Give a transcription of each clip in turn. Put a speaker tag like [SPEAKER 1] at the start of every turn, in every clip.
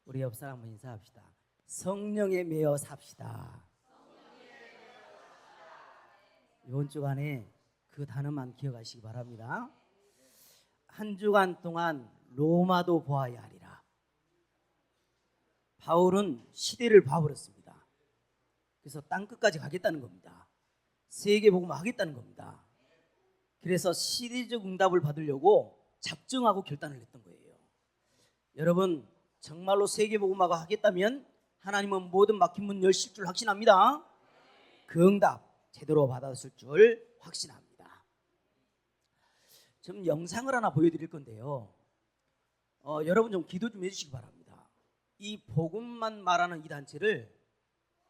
[SPEAKER 1] 우리 옆 사람 한번 인사합시다. 성령에 매여 삽시다. 이번 주간에 그 단어만 기억하시기 바랍니다. 한 주간 동안 로마도 보아야 하리라. 바울은 시대를 봐버렸습니다. 그래서 땅끝까지 가겠다는 겁니다. 세계복음을 하겠다는 겁니다. 그래서 시대적 응답을 받으려고 작정하고 결단을 했던 거예요. 여러분, 정말로 세계복음화가 하겠다면 하나님은 모든 막힌 문 열실 줄 확신합니다. 그 응답 제대로 받았을 줄 확신합니다. 좀 영상을 하나 보여드릴 건데요. 여러분 좀 기도 좀 해주시기 바랍니다. 이 복음만 말하는 이 단체를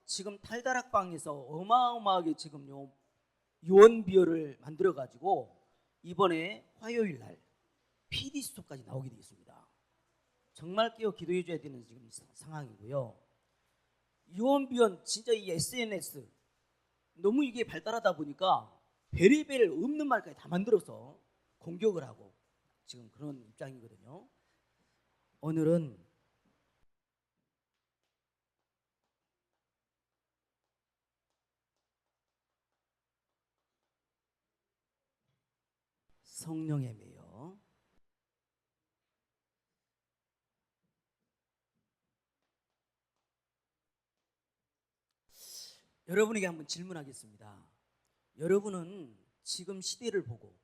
[SPEAKER 1] 지금 탈다락방에서 어마어마하게 지금요 유언비어를 만들어가지고 이번에 화요일 날 PD 수업까지 나오게 되어 있습니다. 정말 깨어 기도해 줘야 되는 지금 상황이고요. 유언비언 진짜 이 SNS 너무 이게 발달하다 보니까 별의별 없는 말까지 다 만들어서 공격을 하고 지금 그런 입장이거든요. 오늘은 성령에 매여 여러분에게 한번 질문하겠습니다. 여러분은 지금 시대를 보고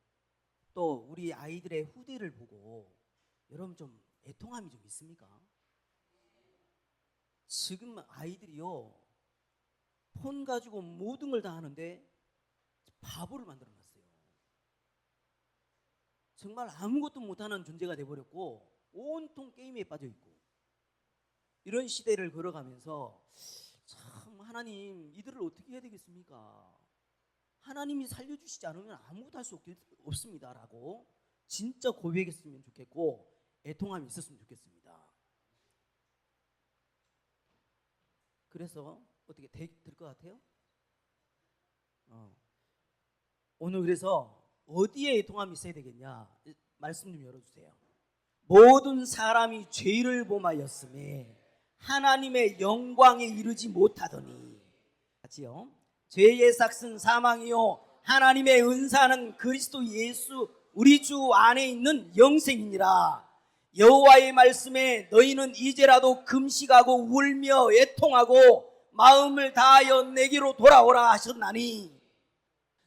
[SPEAKER 1] 또 우리 아이들의 후대를 보고 여러분 좀 애통함이 좀 있습니까? 지금 아이들이요 폰 가지고 모든 걸 다 하는데 바보를 만들어놨어요. 정말 아무것도 못하는 존재가 돼버렸고 온통 게임에 빠져있고 이런 시대를 걸어가면서 참 하나님 이들을 어떻게 해야 되겠습니까? 하나님이 살려주시지 않으면 아무것도 할 수 없습니다 라고 진짜 고백했으면 좋겠고 애통함이 있었으면 좋겠습니다. 그래서 어떻게 될 것 같아요? 오늘 그래서 어디에 애통함이 있어야 되겠냐 말씀 좀 열어주세요. 모든 사람이 죄를 범하였음에 하나님의 영광에 이르지 못하더니 같이요. 죄의 삭은 사망이요 하나님의 은사는 그리스도 예수 우리 주 안에 있는 영생이니라. 여호와의 말씀에 너희는 이제라도 금식하고 울며 애통하고 마음을 다하여 내게로 돌아오라 하셨나니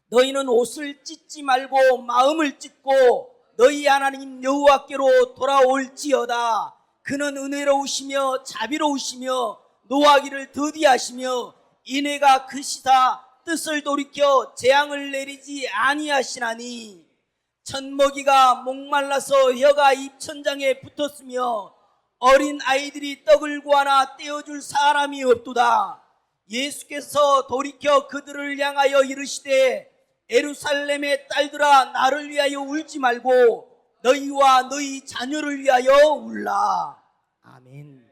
[SPEAKER 1] 너희는 옷을 찢지 말고 마음을 찢고 너희 하나님 여호와께로 돌아올지어다. 그는 은혜로우시며 자비로우시며 노하기를 더디하시며 이내가 크시다 뜻을 돌이켜 재앙을 내리지 아니하시나니 젖먹이가 목말라서 혀가 입천장에 붙었으며 어린 아이들이 떡을 구하나 떼어줄 사람이 없도다. 예수께서 돌이켜 그들을 향하여 이르시되 예루살렘의 딸들아 나를 위하여 울지 말고 너희와 너희 자녀를 위하여 울라. 아멘.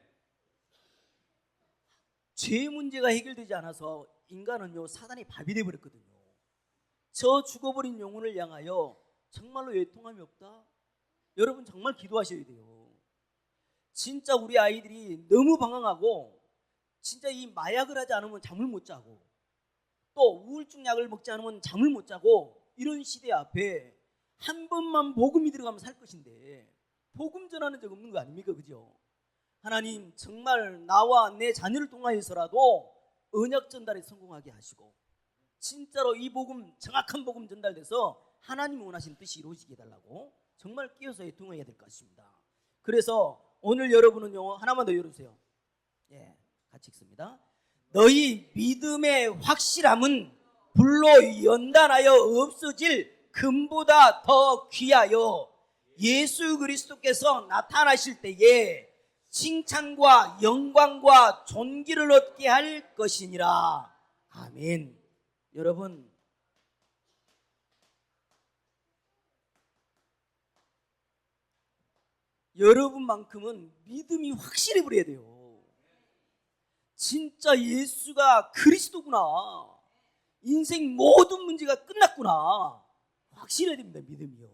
[SPEAKER 1] 죄 문제가 해결되지 않아서 인간은요 사단의 밥이 되어버렸거든요. 저 죽어버린 영혼을 향하여 정말로 애통함이 없다? 여러분 정말 기도하셔야 돼요. 진짜 우리 아이들이 너무 방황하고 진짜 이 마약을 하지 않으면 잠을 못 자고 또 우울증 약을 먹지 않으면 잠을 못 자고 이런 시대 앞에 한 번만 복음이 들어가면 살 것인데 복음 전하는 적 없는 거 아닙니까? 그죠? 하나님 정말 나와 내 자녀를 통하여서라도 언약 전달에 성공하게 하시고 진짜로 이 복음 정확한 복음 전달돼서 하나님이 원하시는 뜻이 이루어지게 해달라고 정말 끼어서 애통해야 될 것 같습니다. 그래서 오늘 여러분은요 하나만 더 열어주세요. 예, 같이 읽습니다. 너희 믿음의 확실함은 불로 연단하여 없어질 금보다 더 귀하여 예수 그리스도께서 나타나실 때에 칭찬과 영광과 존귀를 얻게 할 것이니라. 아멘. 여러분 여러분만큼은 믿음이 확실해 버려야 돼요. 진짜 예수가 그리스도구나. 인생 모든 문제가 끝났구나. 확실해야 됩니다. 믿음이요.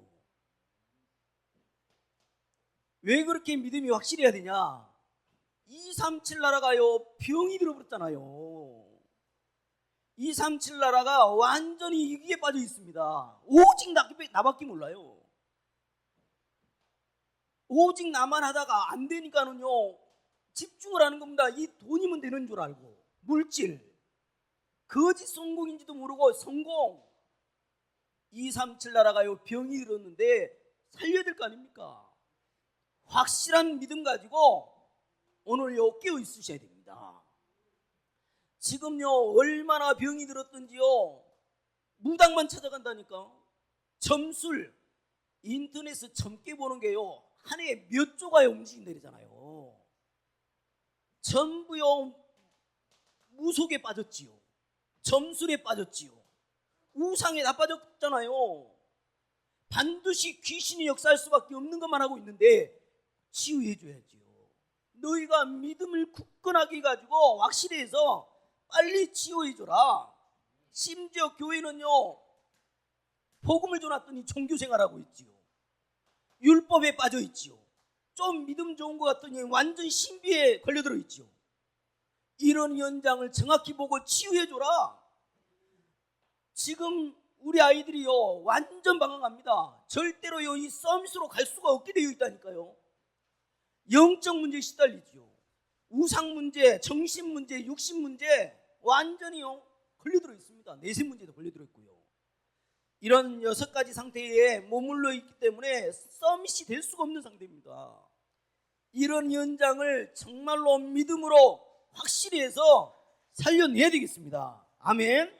[SPEAKER 1] 왜 그렇게 믿음이 확실해야 되냐? 237 나라가요 병이 들어버렸잖아요. 237 나라가 완전히 위기에 빠져 있습니다. 오직 나밖에 몰라요. 오직 나만 하다가 안 되니까는요 집중을 하는 겁니다. 이 돈이면 되는 줄 알고, 물질, 거짓 성공인지도 모르고 성공. 237 나라가요 병이 들었는데 살려야 될 거 아닙니까? 확실한 믿음 가지고 오늘요 깨어 있으셔야 됩니다. 지금요 얼마나 병이 들었던지요 무당만 찾아간다니까. 점술 인터넷에 점괘 보는 게요 한 해에 몇 조가 움직인다잖아요. 전부요 무속에 빠졌지요, 점술에 빠졌지요, 우상에 다 빠졌잖아요. 반드시 귀신이 역사할 수밖에 없는 것만 하고 있는데 치유해 줘야지요. 너희가 믿음을 굳건하게 가지고 확실히 해서 빨리 치유해 줘라. 심지어 교회는요 복음을 줘놨더니 종교생활하고 있지요. 율법에 빠져 있지요. 좀 믿음 좋은 것 같더니 완전 신비에 걸려들어 있지요. 이런 현장을 정확히 보고 치유해 줘라. 지금 우리 아이들이요 완전 방황합니다. 절대로요 이 서밋으로 갈 수가 없게 되어 있다니까요. 영적 문제에 시달리지요. 우상 문제, 정신 문제, 육신 문제 완전히요 걸려들어 있습니다. 내세 문제도 걸려들어 있고요. 이런 6가지 상태에 머물러 있기 때문에 서밋이 될 수가 없는 상태입니다. 이런 현장을 정말로 믿음으로 확실히 해서 살려내야 되겠습니다. 아멘.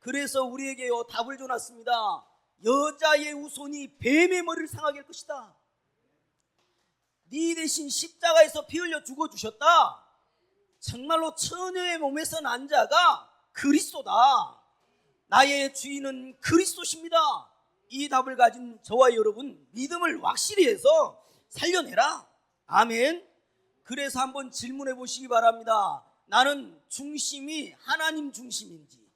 [SPEAKER 1] 그래서 우리에게요 답을 줘놨습니다. 여자의 후손이 뱀의 머리를 상하게 할 것이다. 네 대신 십자가에서 피 흘려 죽어주셨다. 정말로 처녀의 몸에서 난 자가 그리스도다. 나의 주인은 그리스도십니다. 이 답을 가진 저와 여러분 믿음을 확실히 해서 살려내라. 아멘. 그래서 한번 질문해 보시기 바랍니다. 나는 중심이 하나님 중심인지,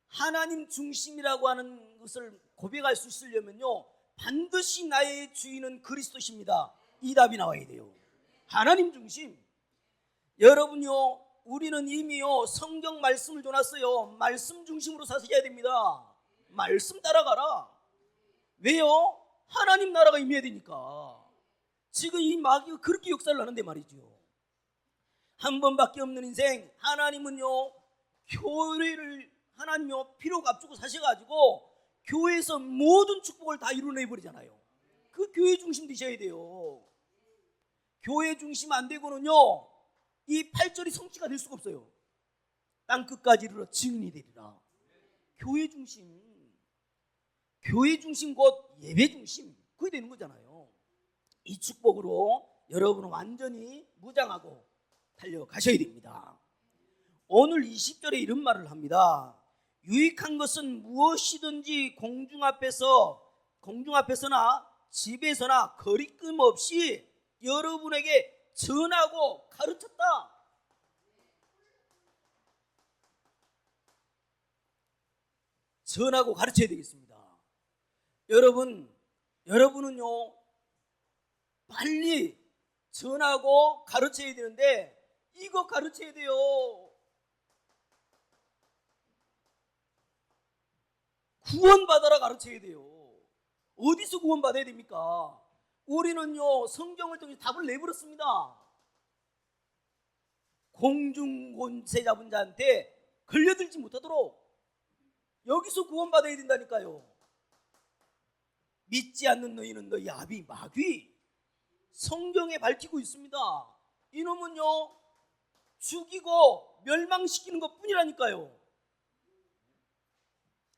[SPEAKER 1] 하나님 중심이라고 하는 것을 고백할 수 있으려면요 반드시 나의 주인은 그리스도십니다. 이 답이 나와야 돼요. 하나님 중심. 여러분요 우리는 이미요 성경 말씀을 줘놨어요. 말씀 중심으로 사셔야 됩니다. 말씀 따라가라. 왜요? 하나님 나라가 임해야 되니까. 지금 이 마귀가 그렇게 역사를 하는데 말이죠. 한 번밖에 없는 인생. 하나님은요 교회를 하나님요 필요가 앞두고 사셔가지고 교회에서 모든 축복을 다 이루어내버리잖아요. 그 교회 중심 되셔야 돼요. 교회 중심 안 되고는요 이 8절이 성취가 될 수가 없어요. 땅끝까지 이르러 증인이 되리라. 교회 중심. 교회 중심 곧 예배 중심. 그게 되는 거잖아요. 이 축복으로 여러분은 완전히 무장하고 달려가셔야 됩니다. 오늘 20절에 이런 말을 합니다. 유익한 것은 무엇이든지 공중 앞에서나 집에서나 거리낌 없이 여러분에게 전하고 가르쳤다. 전하고 가르쳐야 되겠습니다. 여러분은요 빨리 전하고 가르쳐야 되는데 이거 가르쳐야 돼요. 구원받아라 가르쳐야 돼요. 어디서 구원받아야 됩니까? 우리는요 성경을 통해서 답을 내버렸습니다. 공중권세 잡은 자한테 걸려들지 못하도록 여기서 구원받아야 된다니까요. 믿지 않는 너희는 너희 아비 마귀. 성경에 밝히고 있습니다. 이놈은요 죽이고 멸망시키는 것 뿐이라니까요.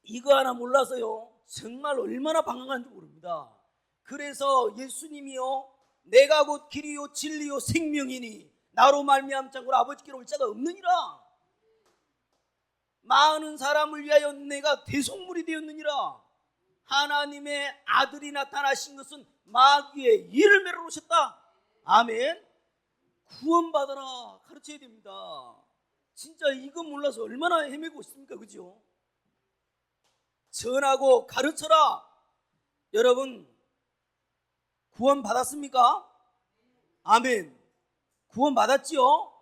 [SPEAKER 1] 이거 하나 몰라서요 정말 얼마나 방황한지 모릅니다. 그래서 예수님이요 내가 곧 길이요 진리요 생명이니 나로 말미암지 않고 아버지께로 올 자가 없느니라. 많은 사람을 위하여 내가 대속물이 되었느니라. 하나님의 아들이 나타나신 것은 마귀의 일을 매러 오셨다. 아멘. 구원받아라 가르쳐야 됩니다. 진짜 이거 몰라서 얼마나 헤매고 있습니까? 그죠? 전하고 가르쳐라. 여러분 구원 받았습니까? 아멘. 구원 받았지요?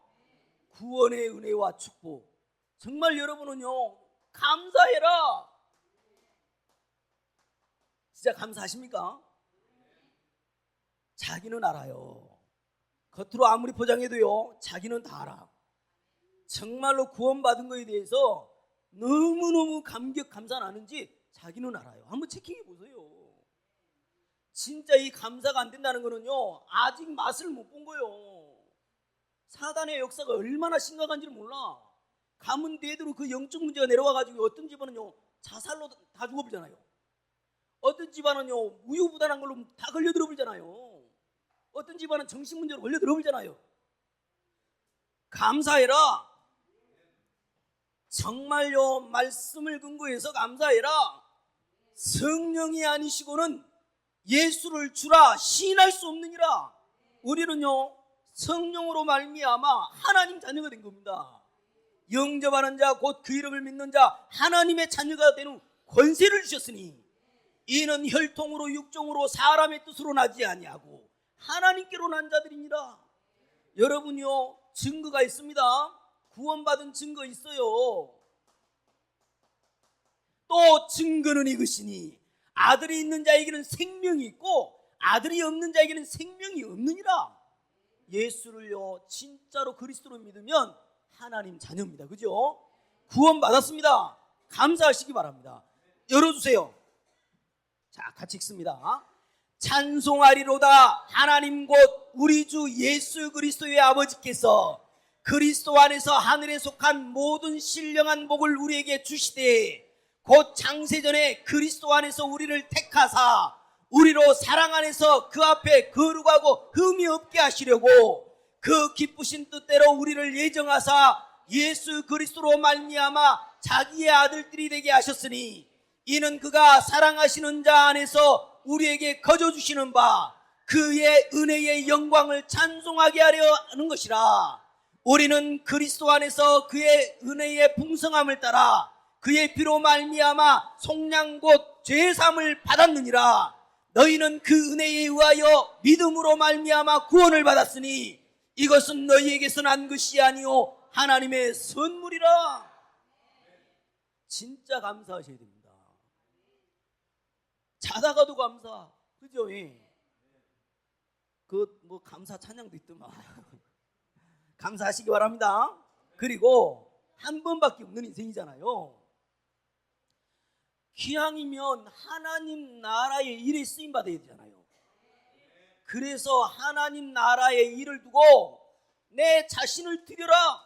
[SPEAKER 1] 구원의 은혜와 축복. 정말 여러분은요, 감사해라. 진짜 감사하십니까? 자기는 알아요. 겉으로 아무리 포장해도요, 자기는 다 알아. 정말로 구원받은 거에 대해서 너무너무 감사 나는지 자기는 알아요. 한번 체킹해 보세요. 진짜 이 감사가 안 된다는 거는요, 아직 맛을 못 본 거예요. 사단의 역사가 얼마나 심각한지를 몰라. 가문 대대로 그 영적 문제가 내려와가지고 어떤 집안은요, 자살로 다 죽어버리잖아요. 어떤 집안은요, 우유부단한 걸로 다 걸려들어버리잖아요. 어떤 집안은 정신 문제로 걸려들어버리잖아요. 감사해라. 정말요, 말씀을 근거해서 감사해라. 성령이 아니시고는 예수를 주라 시인할 수 없느니라. 우리는요, 성령으로 말미암아 하나님 자녀가 된 겁니다. 영접하는 자 곧 그 이름을 믿는 자 하나님의 자녀가 되는 권세를 주셨으니 이는 혈통으로 육종으로 사람의 뜻으로 나지 아니하고 하나님께로 난 자들이니라. 여러분요, 증거가 있습니다. 구원받은 증거 있어요. 또 증거는 이것이니 아들이 있는 자에게는 생명이 있고 아들이 없는 자에게는 생명이 없느니라. 예수를요, 진짜로 그리스도로 믿으면 하나님 자녀입니다. 그죠? 구원받았습니다. 감사하시기 바랍니다. 열어주세요. 자, 같이 읽습니다. 찬송하리로다. 하나님 곧 우리 주 예수 그리스도의 아버지께서 그리스도 안에서 하늘에 속한 모든 신령한 복을 우리에게 주시되 곧 창세전에 그리스도 안에서 우리를 택하사 우리로 사랑 안에서 그 앞에 거룩하고 흠이 없게 하시려고 그 기쁘신 뜻대로 우리를 예정하사 예수 그리스도로 말미암아 자기의 아들들이 되게 하셨으니 이는 그가 사랑하시는 자 안에서 우리에게 거저 주시는 바 그의 은혜의 영광을 찬송하게 하려 하는 것이라. 우리는 그리스도 안에서 그의 은혜의 풍성함을 따라 그의 피로 말미암아 속량 곧 죄사함을 받았느니라. 너희는 그 은혜에 의하여 믿음으로 말미암아 구원을 받았으니 이것은 너희에게서 난 것이 아니요 하나님의 선물이라. 진짜 감사하셔야 됩니다. 자다가도 감사. 그죠? 그 뭐 감사 찬양도 있더만. 감사하시기 바랍니다. 그리고 한 번밖에 없는 인생이잖아요. 기왕이면 하나님 나라의 일에 쓰임 받아야 되잖아요. 그래서 하나님 나라의 일을 두고 내 자신을 드려라.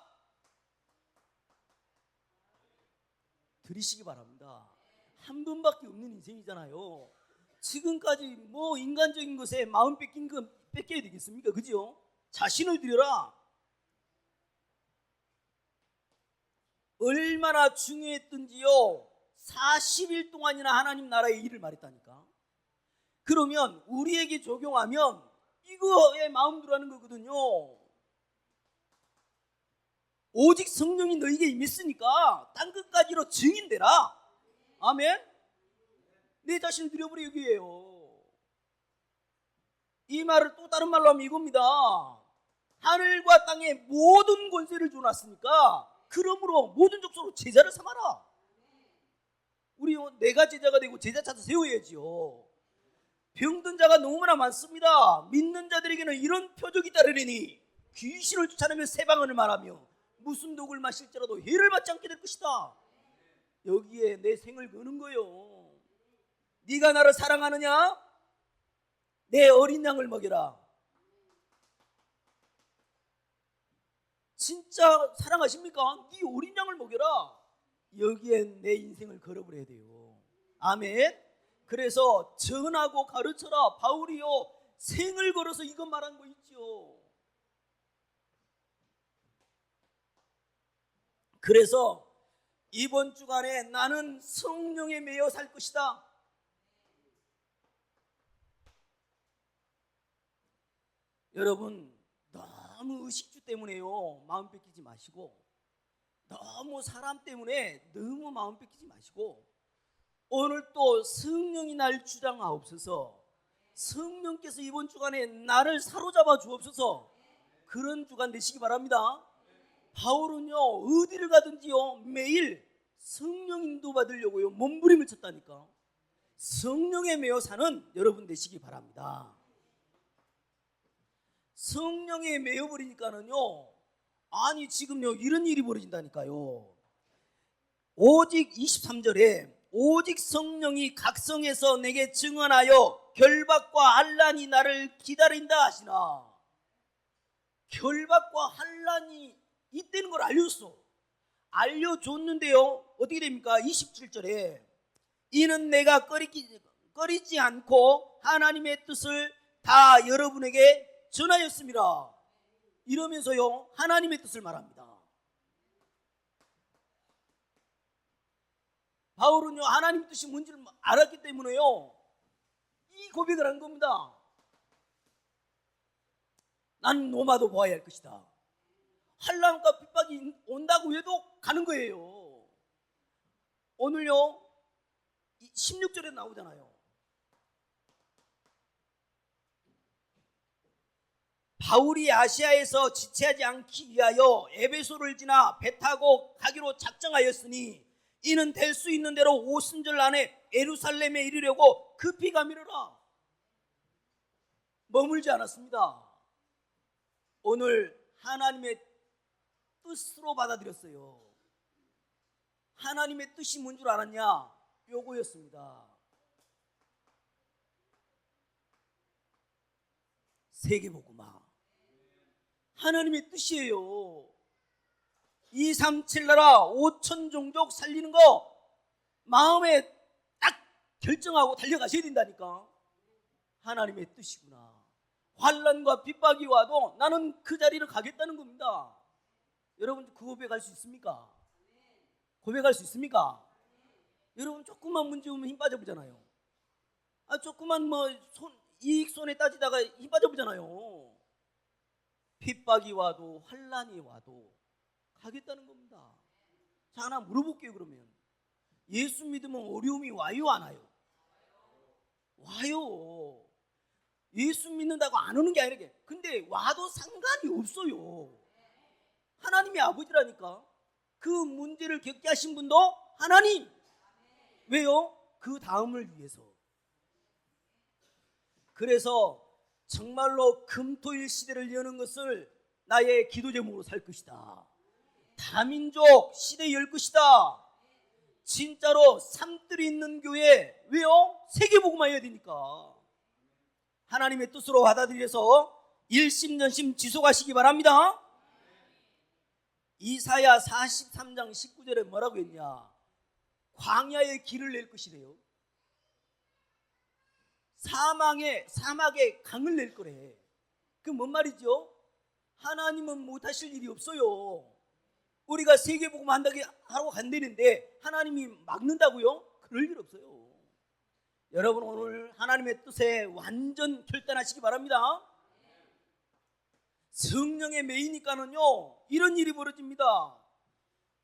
[SPEAKER 1] 드리시기 바랍니다. 한 번밖에 없는 인생이잖아요. 지금까지 뭐 인간적인 것에 마음 뺏긴 거 뺏겨야 되겠습니까? 그죠? 자신을 드려라. 얼마나 중요했던지요. 40일 동안이나 하나님 나라의 일을 말했다니까. 그러면 우리에게 적용하면 이거에 마음 들어가는 거거든요. 오직 성령이 너에게 임했으니까 땅 끝까지로 증인되라. 아멘. 내 자신을 드려버려 여기에요. 이 말을 또 다른 말로 하면 이겁니다. 하늘과 땅에 모든 권세를 줘놨으니까 그러므로 모든 족속으로 제자를 삼아라. 우리 내가 제자가 되고 제자 찾아 세워야지요. 병든 자가 너무나 많습니다. 믿는 자들에게는 이런 표적이 따르리니 귀신을 쫓아내며 새 방언을 말하며 무슨 독을 마실지라도 해를 받지 않게 될 것이다. 여기에 내 생을 거는 거요. 네가 나를 사랑하느냐? 내 어린 양을 먹여라. 진짜 사랑하십니까? 네 어린 양을 먹여라. 여기에 내 인생을 걸어버려야 돼요. 아멘. 그래서 전하고 가르쳐라. 바울이요 생을 걸어서 이것 말한 거 있죠. 그래서 이번 주간에 나는 성령에 매여 살 것이다. 여러분 너무 의식주 때문에요 마음 뺏기지 마시고, 너무 사람 때문에 너무 마음 뺏기지 마시고, 오늘 또 성령이 날 주장하옵소서. 성령께서 이번 주간에 나를 사로잡아 주옵소서. 그런 주간 되시기 바랍니다. 바울은요 어디를 가든지요 매일 성령 인도 받으려고요 몸부림을 쳤다니까. 성령에 매여 사는 여러분 되시기 바랍니다. 성령에 매여 버리니까는요, 아니 지금요 이런 일이 벌어진다니까요. 오직 23절에 오직 성령이 각성해서 내게 증언하여 결박과 환난이 나를 기다린다 하시나. 결박과 환난이 있다는 걸 알려줬는데요 어떻게 됩니까? 27절에 이는 내가 꺼리지 않고 하나님의 뜻을 다 여러분에게 전하였습니다. 이러면서요 하나님의 뜻을 말합니다. 바울은요 하나님 뜻이 뭔지를 알았기 때문에요 이 고백을 한 겁니다. 난 노마도 보아야 할 것이다. 환난과 핍박이 온다고 해도 가는 거예요. 오늘요 16절에 나오잖아요. 바울이 아시아에서 지체하지 않기 위하여 에베소를 지나 배 타고 가기로 작정하였으니 이는 될 수 있는 대로 오순절 안에 예루살렘에 이르려고 급히 가미르라. 머물지 않았습니다. 오늘 하나님의 뜻으로 받아들였어요. 하나님의 뜻이 뭔 줄 알았냐? 요거였습니다. 세계복음화 하나님의 뜻이에요. 237 나라 5천 종족 살리는 거 마음에 딱 결정하고 달려가셔야 된다니까. 하나님의 뜻이구나. 환난과 핍박이 와도 나는 그 자리를 가겠다는 겁니다. 여러분 그 고백할 수 있습니까? 고백할 수 있습니까? 여러분 조금만 문제 오면 힘 빠져보잖아요. 조금만 이익 손에 따지다가 힘 빠져보잖아요. 핍박이 와도 환난이 와도 가겠다는 겁니다. 자, 하나 물어볼게요. 그러면 예수 믿으면 어려움이 와요 안 와요? 와요. 예수 믿는다고 안 오는 게 아니라 근데 와도 상관이 없어요. 하나님이 아버지라니까. 그 문제를 겪게 하신 분도 하나님. 왜요? 그 다음을 위해서. 그래서 정말로 금토일 시대를 여는 것을 나의 기도 제목으로 살 것이다. 다민족 시대 열 것이다. 진짜로 삶들이 있는 교회. 왜요? 세계복음화 해야 되니까. 하나님의 뜻으로 받아들여서 일심전심 지속하시기 바랍니다. 이사야 43장 19절에 뭐라고 했냐? 광야의 길을 낼 것이래요. 사막에 강을 낼 거래. 그 뭔 말이죠? 하나님은 못하실 일이 없어요. 우리가 세계복음 한다고 하고 간다는데 하나님이 막는다고요? 그럴 일 없어요. 여러분 오늘 하나님의 뜻에 완전 결단하시기 바랍니다. 성령의 매이니까는요 이런 일이 벌어집니다.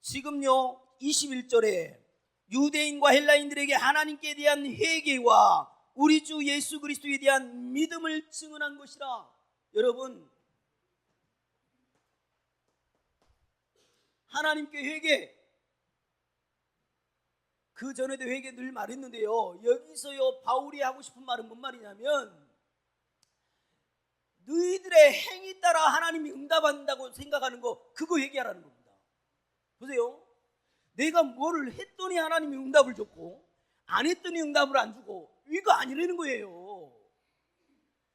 [SPEAKER 1] 지금요 21절에 유대인과 헬라인들에게 하나님께 대한 회개와 우리 주 예수 그리스도에 대한 믿음을 증언한 것이라. 여러분 하나님께 회개, 그 전에도 회개 늘 말했는데요 여기서요 바울이 하고 싶은 말은 뭔 말이냐면 너희들의 행위 따라 하나님이 응답한다고 생각하는 거 그거 회개하라는 겁니다. 보세요. 내가 뭐를 했더니 하나님이 응답을 줬고 안 했더니 응답을 안 주고 이거 아니라는 거예요.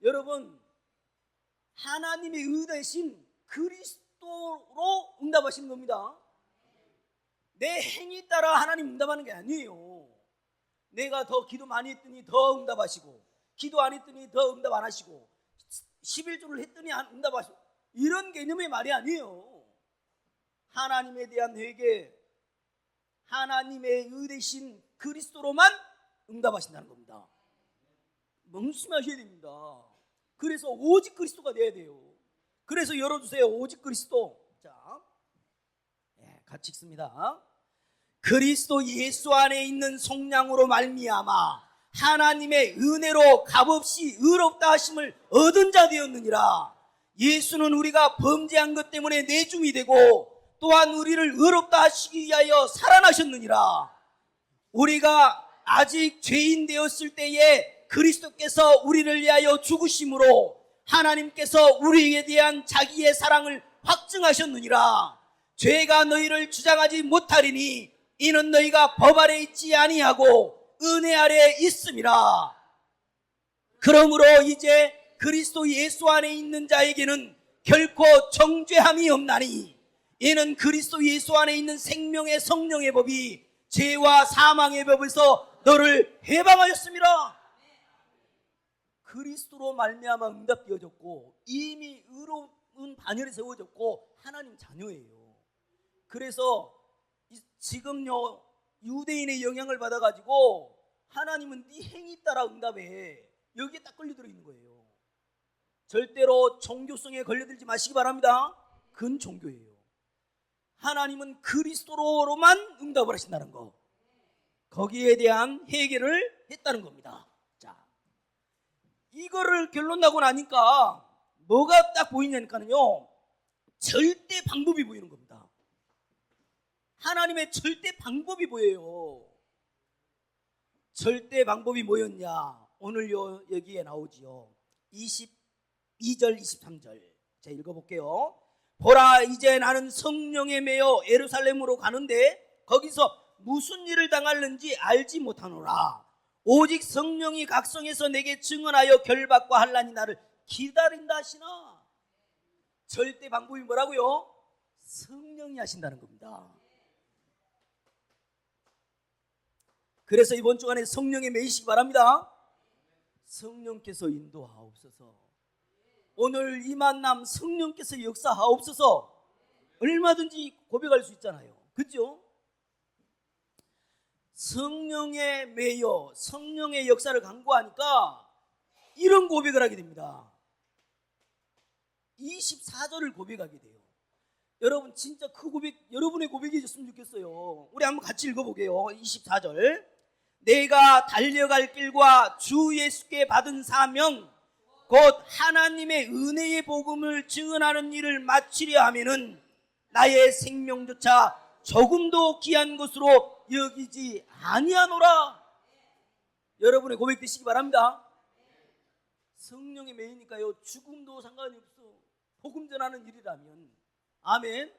[SPEAKER 1] 여러분 하나님의 의대신 그리스도로 응답하시는 겁니다. 내 행위 따라 하나님 응답하는 게 아니에요. 내가 더 기도 많이 했더니 더 응답하시고 기도 안 했더니 더 응답 안 하시고 11조를 했더니 응답하시고 이런 개념의 말이 아니에요. 하나님에 대한 회개, 하나님의 의대신 그리스도로만 응답하신다는 겁니다. 명심하셔야 됩니다. 그래서 오직 그리스도가 돼야 돼요. 그래서 열어주세요. 오직 그리스도. 자, 같이 읽습니다. 그리스도 예수 안에 있는 속량으로 말미암아 하나님의 은혜로 값없이 의롭다 하심을 얻은 자 되었느니라. 예수는 우리가 범죄한 것 때문에 내줌이 되고 또한 우리를 의롭다 하시기 위하여 살아나셨느니라. 우리가 아직 죄인 되었을 때에 그리스도께서 우리를 위하여 죽으심으로 하나님께서 우리에 대한 자기의 사랑을 확증하셨느니라. 죄가 너희를 주장하지 못하리니 이는 너희가 법 아래 있지 아니하고 은혜 아래 있음이라. 그러므로 이제 그리스도 예수 안에 있는 자에게는 결코 정죄함이 없나니 이는 그리스도 예수 안에 있는 생명의 성령의 법이 죄와 사망의 법에서 너를 해방하였음이라. 그리스도로 말미암아 응답되어졌고 이미 의로운 반열에 세워졌고 하나님 자녀예요. 그래서 지금요 유대인의 영향을 받아가지고 하나님은 네 행위 따라 응답해, 여기에 딱 걸려들어 있는 거예요. 절대로 종교성에 걸려들지 마시기 바랍니다. 그건 종교예요. 하나님은 그리스도로만 응답을 하신다는 거, 거기에 대한 해결을 했다는 겁니다. 자, 이거를 결론 나고 나니까 뭐가 딱 보이냐니까요, 절대 방법이 보이는 겁니다. 하나님의 절대 방법이 보여요. 절대 방법이 뭐였냐? 오늘 여기에 나오지요. 22절 23절 제가 읽어볼게요. 보라, 이제 나는 성령에 매여 예루살렘으로 가는데 거기서 무슨 일을 당할는지 알지 못하노라. 오직 성령이 각성해서 내게 증언하여 결박과 환난이 나를 기다린다 하시나. 절대 방법이 뭐라고요? 성령이 하신다는 겁니다. 그래서 이번 주간에 성령에 매이시기 바랍니다. 성령께서 인도하옵소서. 오늘 이 만남 성령께서 역사하옵소서. 얼마든지 고백할 수 있잖아요. 그렇죠? 성령에 매여 성령의 역사를 강구하니까 이런 고백을 하게 됩니다. 24절을 고백하게 돼요. 여러분 진짜 그 고백, 여러분의 고백이셨으면 좋겠어요. 우리 한번 같이 읽어보게요. 24절. 내가 달려갈 길과 주 예수께 받은 사명 곧 하나님의 은혜의 복음을 증언하는 일을 마치려 하면은 나의 생명조차 조금도 귀한 것으로 여기지 아니하노라. 여러분의 고백 되시기 바랍니다. 성령의 매이니까요, 죽음도 상관이 없어. 복음 전하는 일이라면. 아멘.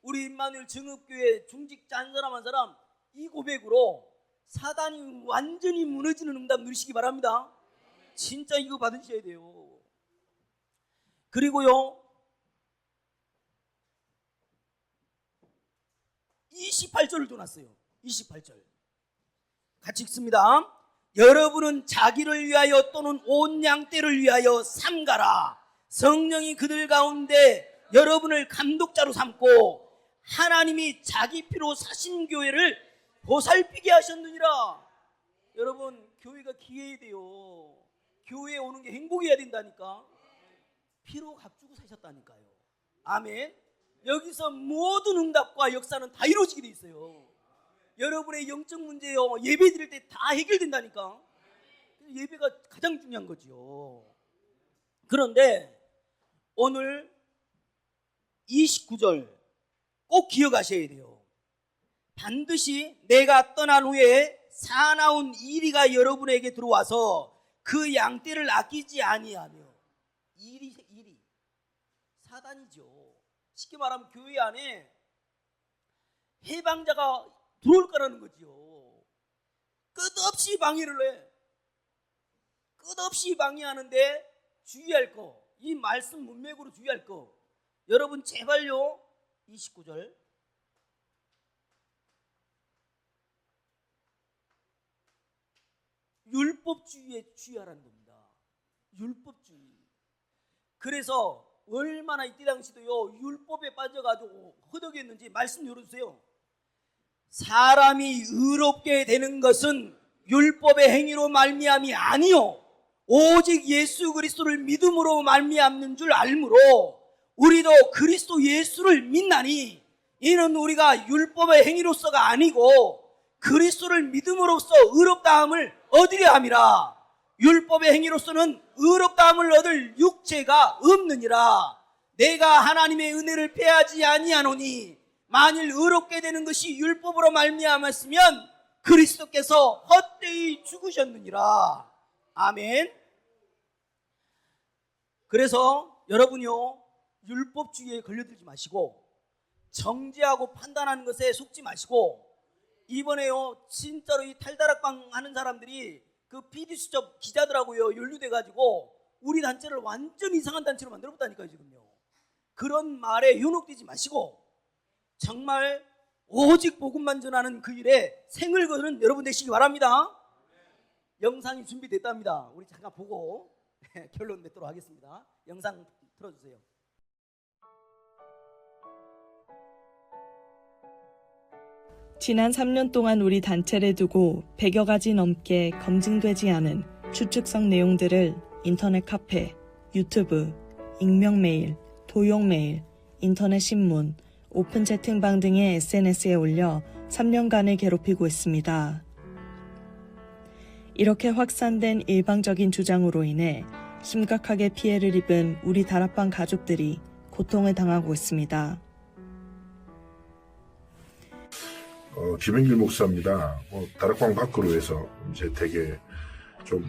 [SPEAKER 1] 우리 임마누엘 증업교회 중직자 한 사람 한 사람 이 고백으로 사단이 완전히 무너지는 응답 누리시기 바랍니다. 진짜 이거 받으셔야 돼요. 그리고요 28절을 또 놨어요. 28절 같이 읽습니다. 여러분은 자기를 위하여 또는 온 양떼를 위하여 삼가라. 성령이 그들 가운데 여러분을 감독자로 삼고 하나님이 자기 피로 사신 교회를 보살피게 하셨느니라. 여러분 교회가 기회해야 돼요. 교회에 오는 게 행복해야 된다니까. 피로 값주고 사셨다니까요. 아멘. 여기서 모든 응답과 역사는 다 이루어지게 돼 있어요. 여러분의 영적 문제요, 예배 드릴 때 다 해결된다니까. 예배가 가장 중요한 거죠. 그런데 오늘 29절 꼭 기억하셔야 돼요. 반드시 내가 떠난 후에 사나운 이리가 여러분에게 들어와서 그 양떼를 아끼지 아니하며. 이리 사단이죠. 쉽게 말하면 교회 안에 해방자가 들어올 거라는 거지요. 끝없이 방해를 해. 끝없이 방해하는데 주의할 거, 이 말씀 문맥으로 주의할 거, 여러분 제발요. 29절 율법주의에 주의하라는 겁니다. 율법주의. 그래서 얼마나 이때 당시도요 율법에 빠져가지고 허덕였는지 말씀 열어주세요. 사람이 의롭게 되는 것은 율법의 행위로 말미암이 아니요 오직 예수 그리스도를 믿음으로 말미암는 줄 알므로 우리도 그리스도 예수를 믿나니 이는 우리가 율법의 행위로서가 아니고 그리스도를 믿음으로써 의롭다함을 얻으려 함이라. 율법의 행위로서는 의롭다함을 얻을 육체가 없느니라. 내가 하나님의 은혜를 패하지 아니하노니 만일 의롭게 되는 것이 율법으로 말미암았으면 그리스도께서 헛되이 죽으셨느니라. 아멘. 그래서 여러분요, 율법주의에 걸려들지 마시고 정죄하고 판단하는 것에 속지 마시고, 이번에요 진짜로 이 탈다락방 하는 사람들이 그 PD수첩 기자들하고요 연루돼가지고 우리 단체를 완전 이상한 단체로 만들어봤다니까요. 지금요 그런 말에 현혹되지 마시고 정말 오직 복음만 전하는 그 일에 생을 거는 여러분 되시기 바랍니다. 영상이 준비됐답니다. 우리 잠깐 보고 결론 맺도록 하겠습니다. 영상 틀어주세요.
[SPEAKER 2] 지난 3년 동안 우리 단체를 두고 100여 가지 넘게 검증되지 않은 추측성 내용들을 인터넷 카페, 유튜브, 익명 메일, 도용 메일, 인터넷 신문, 오픈 채팅방 등의 SNS에 올려 3년간을 괴롭히고 있습니다. 이렇게 확산된 일방적인 주장으로 인해 심각하게 피해를 입은 우리 다락방 가족들이 고통을 당하고 있습니다.
[SPEAKER 3] 김영길 목사입니다. 다락방 밖으로 해서 이제 되게 좀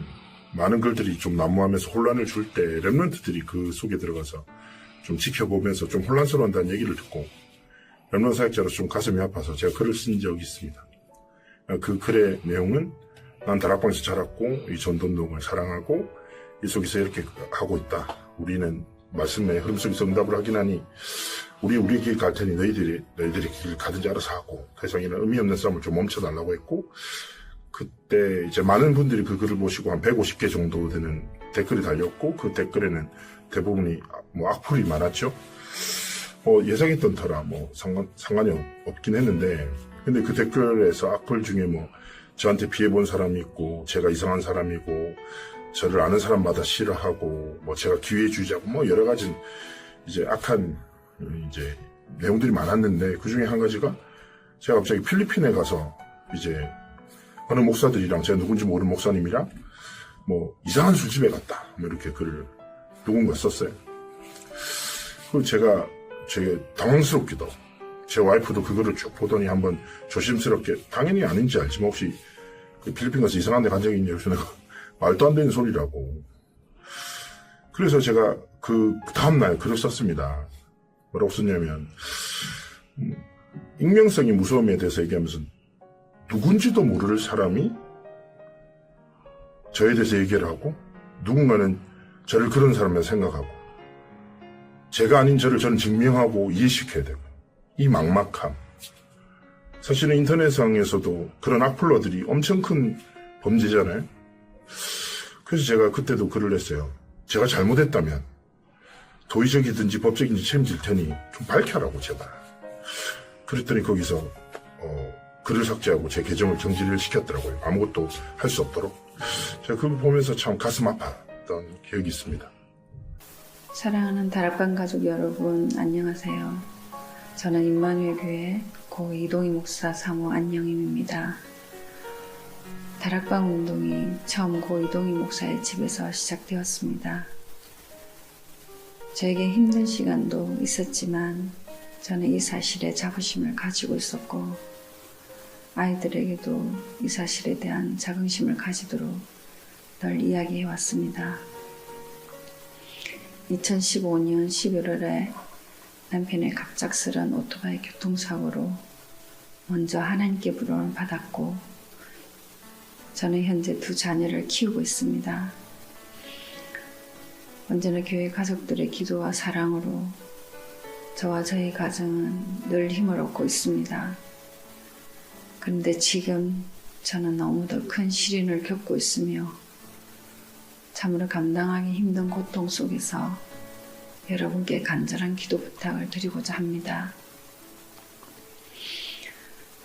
[SPEAKER 3] 많은 글들이 좀 난무하면서 혼란을 줄 때 렘넌트들이 그 속에 들어가서 좀 지켜보면서 좀 혼란스러운다는 얘기를 듣고 렘넌트 사역자로서 좀 가슴이 아파서 제가 글을 쓴 적이 있습니다. 그 글의 내용은 난 다락방에서 자랐고 이 전도운동을 사랑하고 이 속에서 이렇게 하고 있다. 우리는 말씀의 흐름 속에서 응답을 하긴 하니 우리 길 갈 테니 너희들이 길 가든지 알아서 하고 더 이상 이런 의미 없는 싸움을 좀 멈춰달라고 했고, 그때 이제 많은 분들이 그 글을 보시고 한 150개 정도 되는 댓글이 달렸고, 그 댓글에는 대부분이 악플이 많았죠. 예상했던 터라 상관이 없긴 했는데, 근데 그 댓글에서 악플 중에 저한테 피해본 사람이 있고 제가 이상한 사람이고 저를 아는 사람마다 싫어하고 제가 기회 주자고 여러 가지 이제 악한 이제 내용들이 많았는데, 그 중에 한 가지가 제가 갑자기 필리핀에 가서 이제 어느 목사들이랑, 제가 누군지 모르는 목사님이랑 이상한 술집에 갔다 이렇게 글을 누군가 썼어요. 그리고 제가 되게 당황스럽기도, 제 와이프도 그거를 쭉 보더니 한번 조심스럽게, 당연히 아닌지 알지만 혹시 그 필리핀 가서 이상한 데 간 적이 있냐, 그래서 내가 말도 안 되는 소리라고. 그래서 제가 그 다음날 글을 썼습니다. 뭐라고 썼냐면, 익명성이 무서움에 대해서 얘기하면서 누군지도 모를 사람이 저에 대해서 얘기를 하고, 누군가는 저를 그런 사람이라 생각하고, 제가 아닌 저를 저는 증명하고 이해시켜야 되고, 이 막막함. 사실은 인터넷상에서도 그런 악플러들이 엄청 큰 범죄잖아요. 그래서 제가 그때도 글을 냈어요. 제가 잘못했다면 도의적이든지 법적인지 책임질 테니 좀 밝혀라고 제발. 그랬더니 거기서 글을 삭제하고 제 계정을 정지를 시켰더라고요. 아무것도 할 수 없도록. 제가 그걸 보면서 참 가슴 아팠던 기억이 있습니다.
[SPEAKER 4] 사랑하는 다락방 가족 여러분, 안녕하세요. 저는 임마누엘 교회 고 이동희 목사 사모 안영임입니다. 다락방 운동이 처음 고 이동희 목사의 집에서 시작되었습니다. 저에게 힘든 시간도 있었지만 저는 이 사실에 자부심을 가지고 있었고, 아이들에게도 이 사실에 대한 자긍심을 가지도록 늘 이야기해 왔습니다. 2015년 11월에 남편의 갑작스런 오토바이 교통사고로 먼저 하나님께 부름을 받았고, 저는 현재 2 자녀를 키우고 있습니다. 언제나 교회 가족들의 기도와 사랑으로 저와 저희 가정은 늘 힘을 얻고 있습니다. 그런데 지금 저는 너무도 큰 시련을 겪고 있으며 참으로 감당하기 힘든 고통 속에서 여러분께 간절한 기도 부탁을 드리고자 합니다.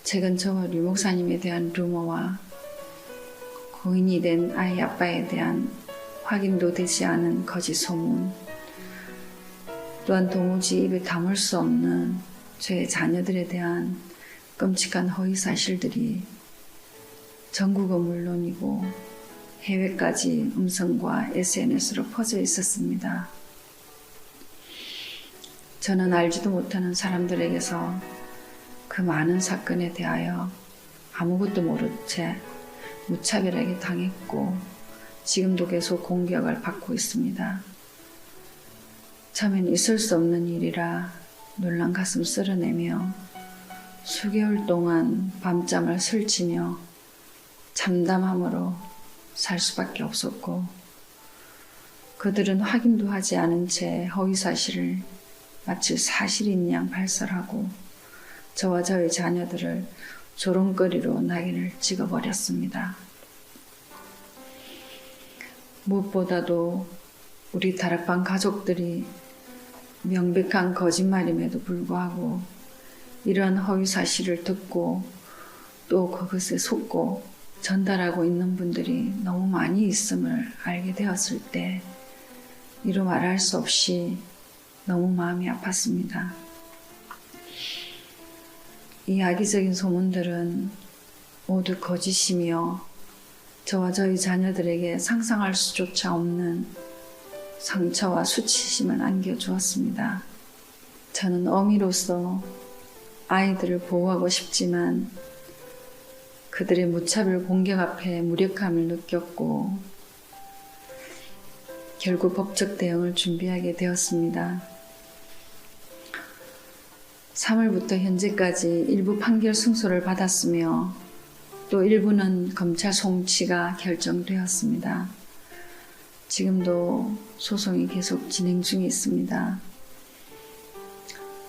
[SPEAKER 4] 최근 저와 류 목사님에 대한 루머와 고인이 된 아이 아빠에 대한 확인도 되지 않은 거짓 소문, 또한 도무지 입에 담을 수 없는 저의 자녀들에 대한 끔찍한 허위 사실들이 전국은 물론이고 해외까지 음성과 SNS로 퍼져 있었습니다. 저는 알지도 못하는 사람들에게서 그 많은 사건에 대하여 아무것도 모른 채 무차별하게 당했고 지금도 계속 공격을 받고 있습니다. 처음엔 있을 수 없는 일이라 놀란 가슴 쓸어내며 수개월 동안 밤잠을 설치며 참담함으로 살 수밖에 없었고 그들은 확인도 하지 않은 채 허위사실을 마치 사실인 양 발설하고 저와 저의 자녀들을 조롱거리로 낙인을 찍어버렸습니다. 무엇보다도 우리 다락방 가족들이 명백한 거짓말임에도 불구하고 이러한 허위사실을 듣고 또 그것에 속고 전달하고 있는 분들이 너무 많이 있음을 알게 되었을 때 이루 말할 수 없이 너무 마음이 아팠습니다. 이 악의적인 소문들은 모두 거짓이며 저와 저희 자녀들에게 상상할 수조차 없는 상처와 수치심을 안겨주었습니다. 저는 어미로서 아이들을 보호하고 싶지만 그들의 무차별 공격 앞에 무력함을 느꼈고 결국 법적 대응을 준비하게 되었습니다. 3월부터 현재까지 일부 판결 승소를 받았으며 또 일부는 검찰 송치가 결정되었습니다. 지금도 소송이 계속 진행 중에 있습니다.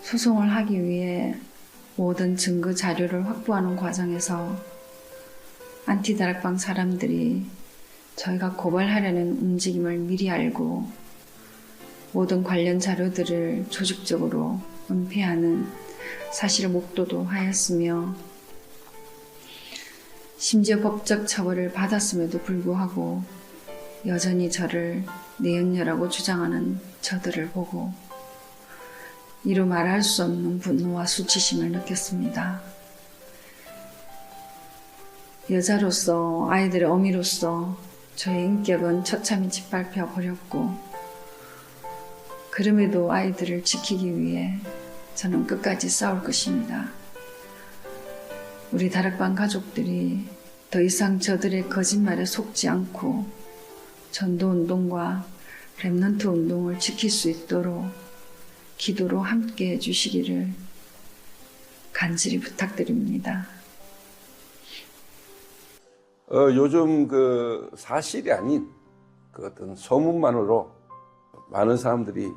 [SPEAKER 4] 소송을 하기 위해 모든 증거 자료를 확보하는 과정에서 안티다락방 사람들이 저희가 고발하려는 움직임을 미리 알고 모든 관련 자료들을 조직적으로 은폐하는 사실을 목도도 하였으며 심지어 법적 처벌을 받았음에도 불구하고 여전히 저를 내연녀라고 주장하는 저들을 보고 이루 말할 수 없는 분노와 수치심을 느꼈습니다. 여자로서 아이들의 어미로서 저의 인격은 처참히 짓밟혀 버렸고 그럼에도 아이들을 지키기 위해 저는 끝까지 싸울 것입니다. 우리 다락방 가족들이 더 이상 저들의 거짓말에 속지 않고 전도운동과 렘넌트 운동을 지킬 수 있도록 기도로 함께 해주시기를 간절히 부탁드립니다.
[SPEAKER 5] 요즘 그 사실이 아닌 그 어떤 소문만으로 많은 사람들이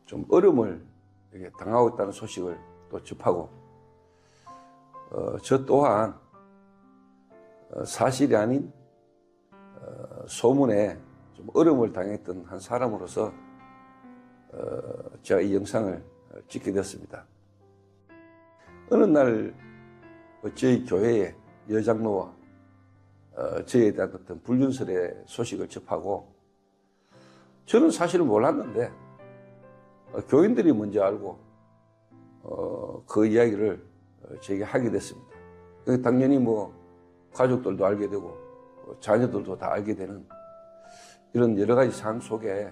[SPEAKER 5] 좀 어려움을 이렇게 당하고 있다는 소식을 또 접하고 저 또한 사실이 아닌 소문에 좀 어려움을 당했던 한 사람으로서 제가 이 영상을 찍게 되었습니다. 어느 날 저희 교회에 여장로와 저에 대한 어떤 불륜설의 소식을 접하고 저는 사실은 몰랐는데 교인들이 먼저 알고 그 이야기를 제게 하게 됐습니다. 당연히 뭐 가족들도 알게 되고 자녀들도 다 알게 되는 이런 여러 가지 상황 속에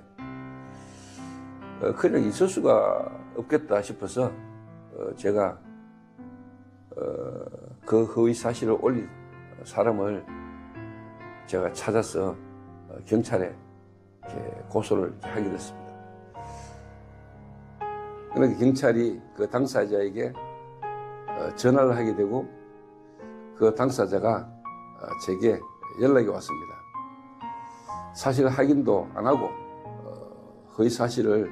[SPEAKER 5] 그냥 있을 수가 없겠다 싶어서 제가 그 허위 사실을 올린 사람을 제가 찾아서 경찰에 고소를 하게 됐습니다. 그러니까 경찰이 그 당사자에게 전화를 하게 되고 그 당사자가 제게 연락이 왔습니다. 사실 확인도 안 하고 허위 사실을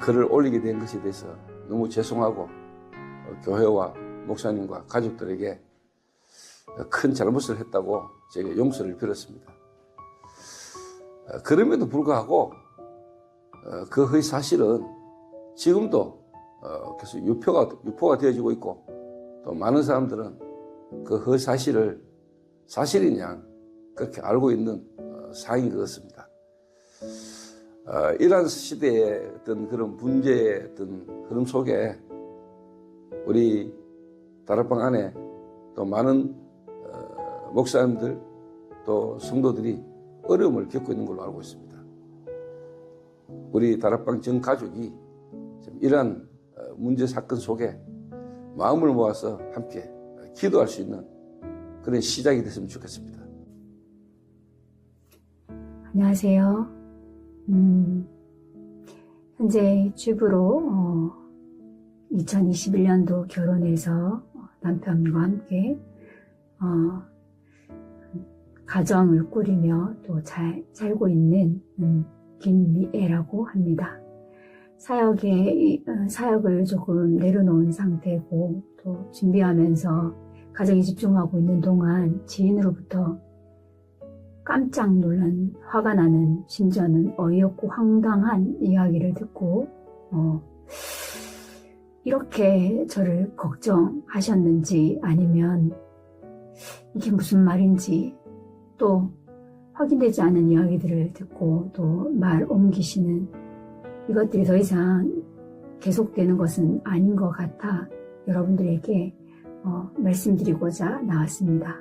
[SPEAKER 5] 글을 올리게 된 것에 대해서 너무 죄송하고 교회와 목사님과 가족들에게 큰 잘못을 했다고 제가 용서를 빌었습니다. 그럼에도 불구하고 그 허위 사실은 지금도 계속 유포가 되어지고 있고 또 많은 사람들은 그 허위 사실을 사실인 양 그렇게 알고 있는 상황인 것 같습니다. 이러한 시대의 어떤 그런 문제의 어떤 흐름 속에 우리 다락방 안에 또 많은 목사님들 또 성도들이 어려움을 겪고 있는 걸로 알고 있습니다. 우리 다락방 전 가족이 이러한 문제 사건 속에 마음을 모아서 함께 기도할 수 있는 그런 시작이 됐으면 좋겠습니다.
[SPEAKER 6] 안녕하세요. 현재 주부로 2021년도 결혼해서 남편과 함께 가정을 꾸리며 또 잘 살고 있는 김미애라고 합니다. 사역을 조금 내려놓은 상태고 또 준비하면서 가정에 집중하고 있는 동안 지인으로부터 깜짝 놀란 화가 나는 심지어는 어이없고 황당한 이야기를 듣고 이렇게 저를 걱정하셨는지 아니면 이게 무슨 말인지 또 확인되지 않은 이야기들을 듣고 또 말 옮기시는 이것들이 더 이상 계속되는 것은 아닌 것 같아 여러분들에게 말씀드리고자 나왔습니다.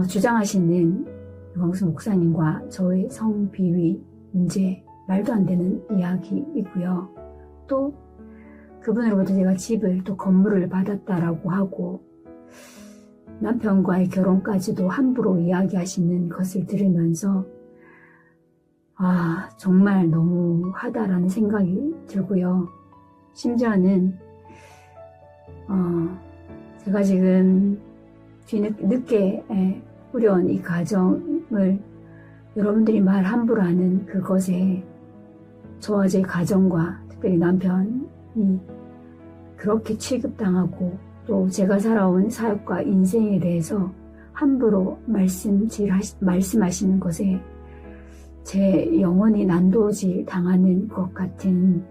[SPEAKER 6] 주장하시는 유광수 목사님과 저의 성비위 문제 말도 안 되는 이야기이고요. 또 그분으로부터 제가 집을 또 건물을 받았다라고 하고 남편과의 결혼까지도 함부로 이야기하시는 것을 들으면서 정말 너무하다라는 생각이 들고요. 심지어는 제가 지금 뒤늦게 꾸려온 이 가정을 여러분들이 말 함부로 하는 그것에 저와 제 가정과 특별히 남편이 그렇게 취급당하고 또 제가 살아온 사역과 인생에 대해서 함부로 말씀하시는 것에 제 영혼이 난도질 당하는 것 같은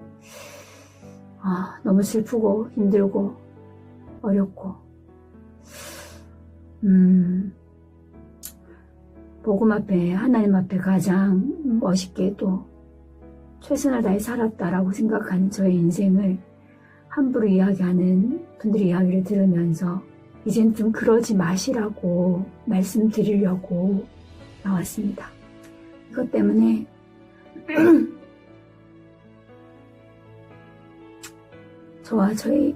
[SPEAKER 6] 너무 슬프고 힘들고 어렵고 복음 앞에 하나님 앞에 가장 멋있게 또 최선을 다해 살았다라고 생각하는 저의 인생을 함부로 이야기하는 분들의 이야기를 들으면서 이젠 좀 그러지 마시라고 말씀드리려고 나왔습니다. 이것 때문에 저와 저희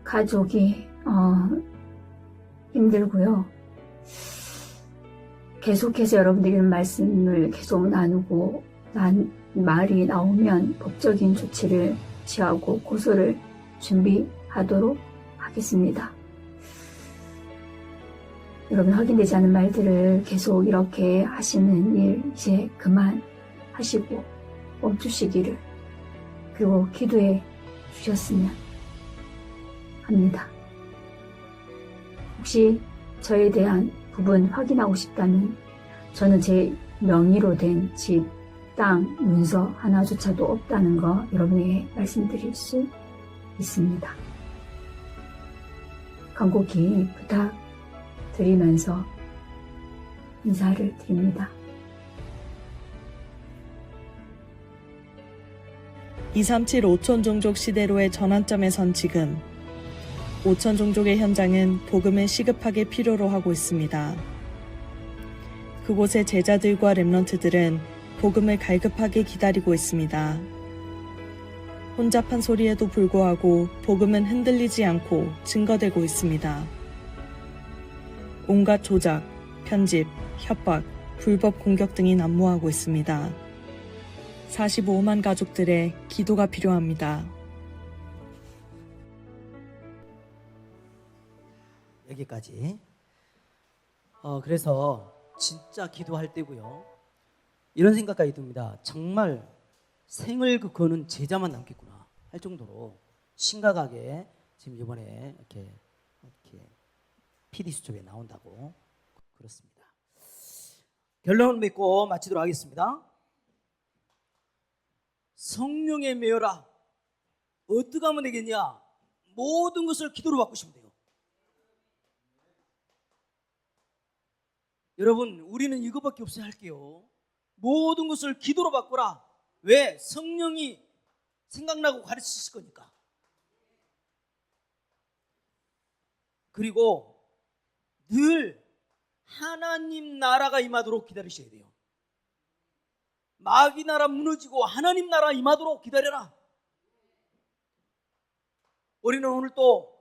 [SPEAKER 6] 가족이 힘들고요. 계속해서 여러분들이 말씀을 계속 나누고 말이 나오면 법적인 조치를 취하고 고소를 준비하도록 하겠습니다. 여러분 확인되지 않은 말들을 계속 이렇게 하시는 일 이제 그만하시고 멈추시기를 그리고 기도해 주셨으면 합니다. 혹시 저에 대한 부분 확인하고 싶다면 저는 제 명의로 된 집, 땅, 문서 하나조차도 없다는 거 여러분에게 말씀드릴 수 있습니다. 간곡히 부탁드리면서 인사를 드립니다.
[SPEAKER 2] 237 5천 종족 시대로의 전환점에 선 지금 5천 종족의 현장은 복음을 시급하게 필요로 하고 있습니다. 그곳의 제자들과 렘넌트들은 복음을 갈급하게 기다리고 있습니다. 혼잡한 소리에도 불구하고 복음은 흔들리지 않고 증거되고 있습니다. 온갖 조작, 편집, 협박, 불법 공격 등이 난무하고 있습니다. 45만 가족들의 기도가 필요합니다.
[SPEAKER 1] 여기까지. 그래서 진짜 기도할 때고요. 이런 생각까지 듭니다. 정말 생을 거는 제자만 남겠구나 할 정도로 심각하게 지금 이번에 이렇게 PD 수첩에 나온다고 그렇습니다. 결론을 맺고 마치도록 하겠습니다. 성령에 매여라. 어떻게 하면 되겠냐? 모든 것을 기도로 바꾸시면 돼요. 여러분, 우리는 이것밖에 없어야 할게요. 모든 것을 기도로 바꾸라. 왜? 성령이 생각나고 가르치실 거니까. 그리고 늘 하나님 나라가 임하도록 기다리셔야 돼요. 마귀 나라 무너지고 하나님 나라 임하도록 기다려라. 우리는 오늘 또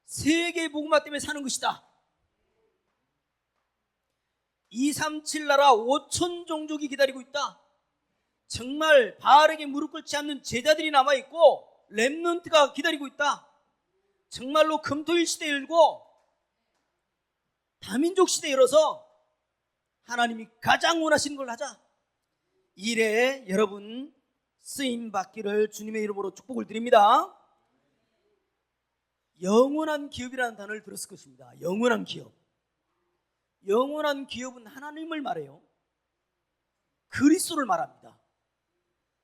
[SPEAKER 1] 세계 복음화 때문에 사는 것이다. 237 나라 5천 종족이 기다리고 있다. 정말 바알에게 무릎 꿇지 않는 제자들이 남아있고 렘넌트가 기다리고 있다. 정말로 금토일 시대에 열고 다민족 시대에 열어서 하나님이 가장 원하시는 걸 하자. 이래 여러분 쓰임 받기를 주님의 이름으로 축복을 드립니다. 영원한 기업이라는 단어를 들었을 것입니다. 영원한 기업. 영원한 기업은 하나님을 말해요. 그리스도를 말합니다.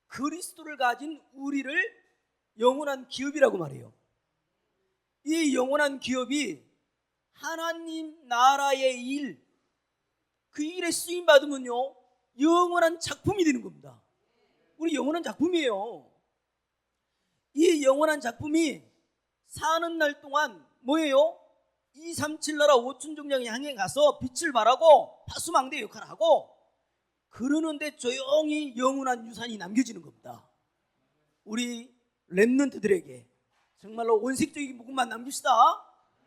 [SPEAKER 1] 그리스도를 가진 우리를 영원한 기업이라고 말해요. 이 영원한 기업이 하나님 나라의 일, 그 일에 쓰임 받으면요 영원한 작품이 되는 겁니다. 우리 영원한 작품이에요. 이 영원한 작품이 사는 날 동안 뭐예요? 237 나라 5천 종족을 향해 가서 빛을 발하고 파수망대 역할을 하고 그러는데 조용히 영원한 유산이 남겨지는 겁니다. 우리 렘넌트들에게 정말로 원색적인 부분만 남깁시다.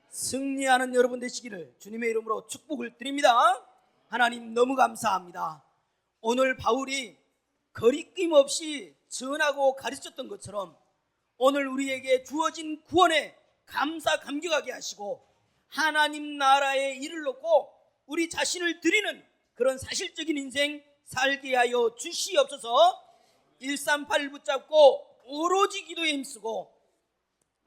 [SPEAKER 1] 승리하는 여러분 되시기를 주님의 이름으로 축복을 드립니다. 하나님 너무 감사합니다. 오늘 바울이 거리낌 없이 전하고 가르쳤던 것처럼 오늘 우리에게 주어진 구원에 감사 감격하게 하시고 하나님 나라의 일을 놓고 우리 자신을 드리는 그런 사실적인 인생 살게 하여 주시옵소서. 138을 붙잡고 오로지 기도에 힘쓰고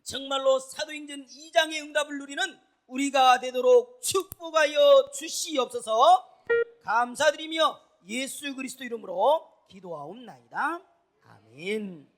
[SPEAKER 1] 정말로 사도행전 2장의 응답을 누리는 우리가 되도록 축복하여 주시옵소서. 감사드리며 예수 그리스도 이름으로 기도하옵나이다. 아멘.